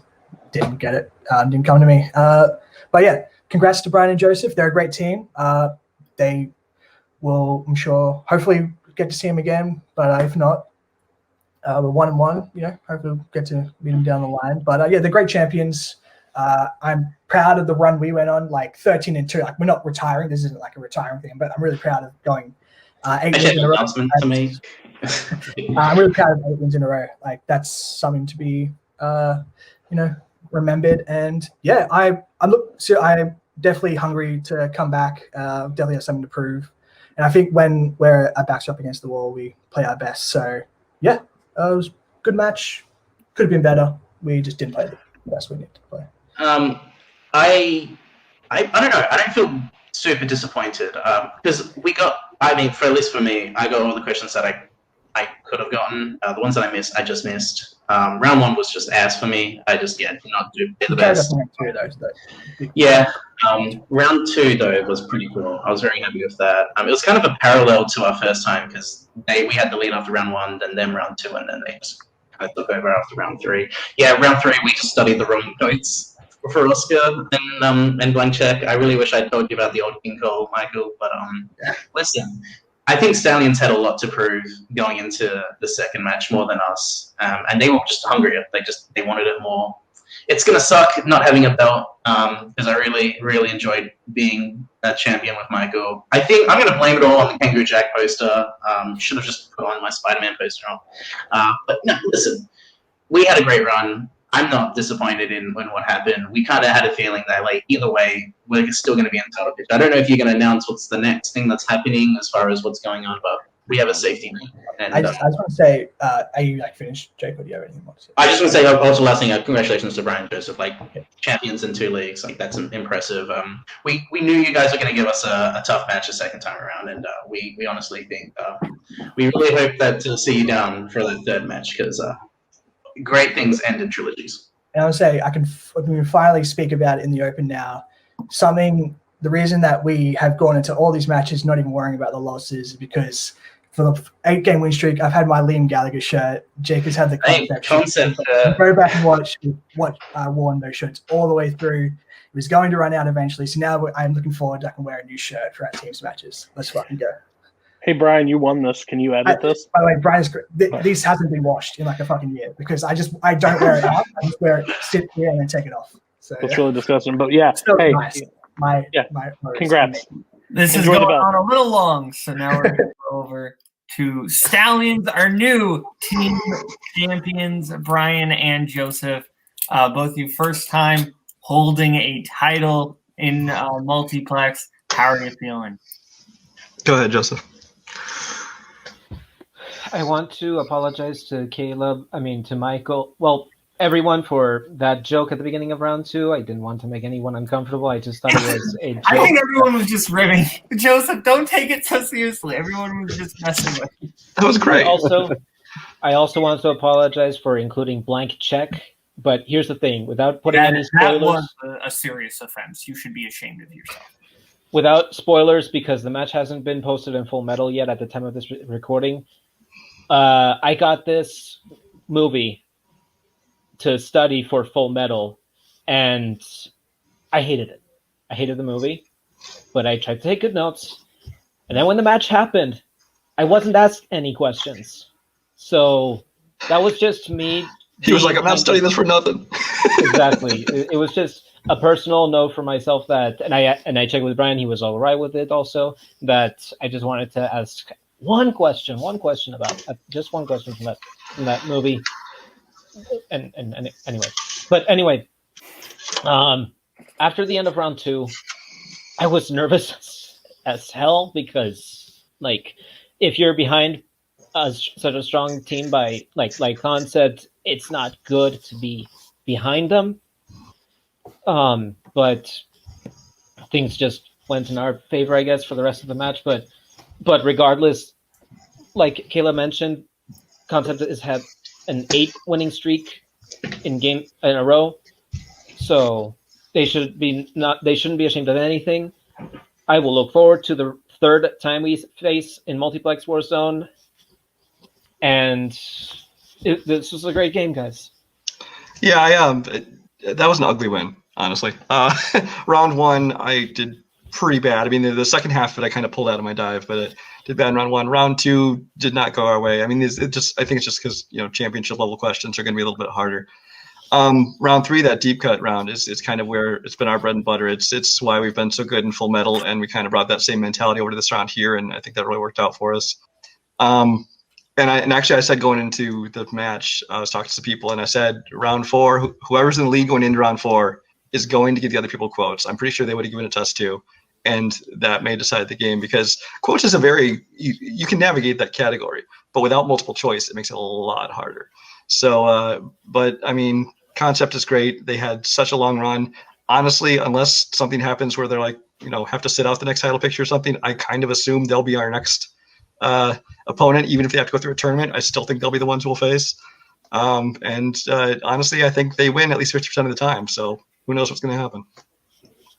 didn't get it. Didn't come to me. But yeah, congrats to Brian and Joseph. They're a great team. They will, I'm sure, hopefully get to see them again. But if not, we're 1-1. You know, hopefully we'll get to meet them down the line. But yeah, they're great champions. I'm proud of the run we went on, like 13-2. Like we're not retiring. This isn't like a retiring thing, but I'm really proud of going 8 wins in a row. I'm really proud of 8 wins in a row. Like that's something to be, remembered. And yeah, I'm definitely hungry to come back. Definitely have something to prove. And I think when we're our backs up against the wall, we play our best. So yeah, it was a good match. Could have been better. We just didn't play the best we needed to play. I don't know. I don't feel super disappointed because we got. I mean, for at least for me, I got all the questions that I I could have gotten. The ones that I missed, I just missed. Round 1 was just ass for me. I just did not do the best. Yeah. Round 2 though was pretty cool. I was very happy with that. It was kind of a parallel to our first time because we had the lead after round 1, then them round 2, and then they just kind of took over after round 3. Yeah, round 3 we just studied the wrong notes for Oscar and blank check. I really wish I'd told you about the old King Cole, Michael, but listen. I think Stallyns had a lot to prove going into the second match more than us, and they were just hungrier. They wanted it more. It's gonna suck not having a belt because I really enjoyed being that champion with Michael. I think I'm gonna blame it all on the Kangaroo Jack poster. Should have just put on my Spider-Man poster on. But no, listen, we had a great run. I'm not disappointed in what happened. We kind of had a feeling that, like, either way, we're still going to be in title picture. I don't know if you're going to announce what's the next thing that's happening as far as what's going on, but we have a safety net. And, I just want to say, are you finished, Jake? Or do you have anything more to say? I just want to say also last thing, congratulations to Brian Joseph, champions in 2 leagues. That's impressive. We knew you guys were going to give us a tough match the second time around, and we honestly think we really hope that to see you down for the third match because. Great things end in trilogies. And I would say I can finally speak about it in the open now. The reason that we have gone into all these matches not even worrying about the losses is because for the 8-game win streak, I've had my Liam Gallagher shirt. Jake has had the concept. Go back and watch what I wore in those shirts all the way through. It was going to run out eventually, so now I'm looking forward to I can wear a new shirt for our team's matches. Let's fucking go. Hey, Brian, you won this. Can you edit this? By the way, Brian's great. This hasn't been washed in a fucking year because I don't wear it out. I just wear it, sit here, and then take it off. So that's really disgusting. But yeah, so hey, nice. My congrats. This is going on a little long, so now we're going to go over to Stallyns, our new team champions, Brian and Joseph. Both of you first time holding a title in Multiplex. How are you feeling? Go ahead, Joseph. I want to apologize to to Michael. Well, everyone for that joke at the beginning of round 2. I didn't want to make anyone uncomfortable. I just thought it was a joke. I think everyone was just ribbing. Joseph, don't take it so seriously. Everyone was just messing with you. That was great. I also want to apologize for including blank check. But here's the thing: without putting any spoilers, that was a serious offense. You should be ashamed of yourself. Without spoilers, because the match hasn't been posted in Full Metal yet at the time of this recording. I got this movie to study for Full Metal, and I hated it. I hated the movie, but I tried to take good notes. And then when the match happened, I wasn't asked any questions. So that was just me. He was like, I'm not studying this for nothing. Exactly. It was just a personal note for myself that, and I checked with Brian, he was all right with it also, that I just wanted to ask one question about just one question from that movie. And anyway, after the end of round 2, I was nervous as hell because if you're behind such a strong team by like Concept, it's not good to be behind them. But things just went in our favor, I guess, for the rest of the match. But regardless, like Kaleb mentioned, Concept has had an 8 winning streak in a row. So they shouldn't be ashamed of anything. I will look forward to the third time we face in Multiplex Warzone. And this was a great game, guys. Yeah, that was an ugly win, honestly. Round 1, I did pretty bad. I mean, the second half of it, I kind of pulled out of my dive, but it did bad in round 1. Round 2 did not go our way. I mean, I think it's just because championship level questions are going to be a little bit harder. Round 3, that deep cut round is kind of where it's been our bread and butter. It's why we've been so good in Full Metal, and we kind of brought that same mentality over to this round here, and I think that really worked out for us. And actually, I said going into the match, I was talking to some people, and I said round 4, whoever's in the league going into round 4 is going to give the other people quotes. I'm pretty sure they would have given it to us too, and that may decide the game because quotes is you can navigate that category, but without multiple choice, it makes it a lot harder. So, but I mean, Concept is great. They had such a long run. Honestly, unless something happens where they're have to sit out the next title picture or something, I kind of assume they'll be our next opponent, even if they have to go through a tournament. I still think they'll be the ones we'll face. Honestly, I think they win at least 50% of the time. So who knows what's going to happen?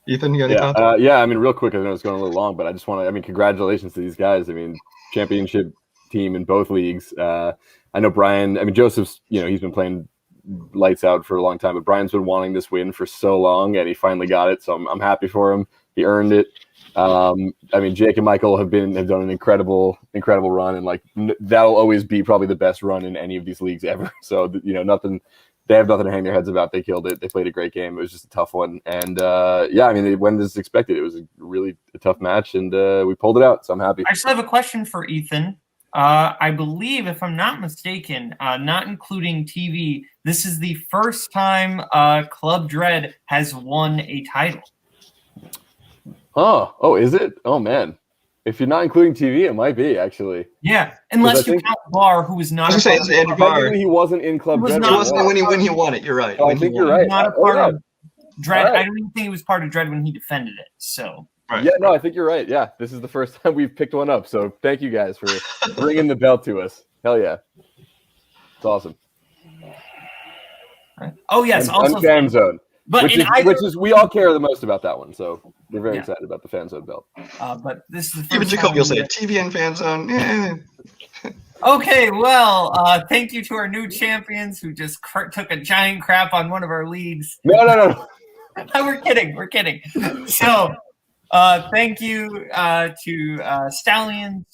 Ethan, you got any thoughts? Yeah. I mean, real quick, I know it's going a little long, but I just want to. I mean, congratulations to these guys. I mean, championship team in both leagues. I know Brian. I mean, Joseph's. He's been playing lights out for a long time, but Brian's been wanting this win for so long, and he finally got it. So I'm happy for him. He earned it. I mean, Jake and Michael have done an incredible run, and that'll always be probably the best run in any of these leagues ever. So nothing. They have nothing to hang their heads about. They killed it. They played a great game. It was just a tough one, and I mean, they went as expected. It was a tough match, and we pulled it out. So I'm happy. I still have a question for Ethan. I believe, if I'm not mistaken, not including TV, this is the first time Club Dread has won a title. Oh, is it? Oh man, if you're not including TV, it might be actually. Yeah, unless you count Barr, who was not. I was going to say Andrew Barr. He wasn't in Club Dread. He wasn't when he won it. You're right. Oh, I think you're right. Not a part of Dread. Right. I don't even think he was part of Dread when he defended it. So. Right. Yeah, no, I think you're right. Yeah, this is the first time we've picked one up. So thank you guys for bringing the belt to us. Hell yeah, it's awesome. Oh yes, also FANZONE. But which is we all care the most about that one, so we're very excited about the FANZONE belt. But this is the first even Jacoby will say that... TV and FANZONE. Okay, well, thank you to our new champions who just took a giant crap on one of our leagues. No. We're kidding. So, thank you to Stallyns.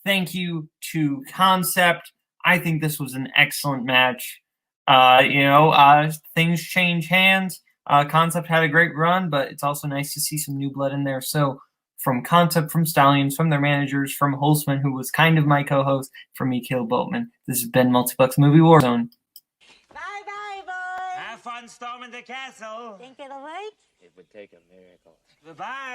Thank you to Concept. I think this was an excellent match. Things change hands. Concept had a great run, but it's also nice to see some new blood in there. So from Concept, from Stallyns, from their managers, from Holzman, who was kind of my co-host, from me, Kaleb Boatman, this has been Multiplex Movie Warzone. Bye-bye, boys. Have fun storming the castle. Think it'll work? It would take a miracle. Goodbye.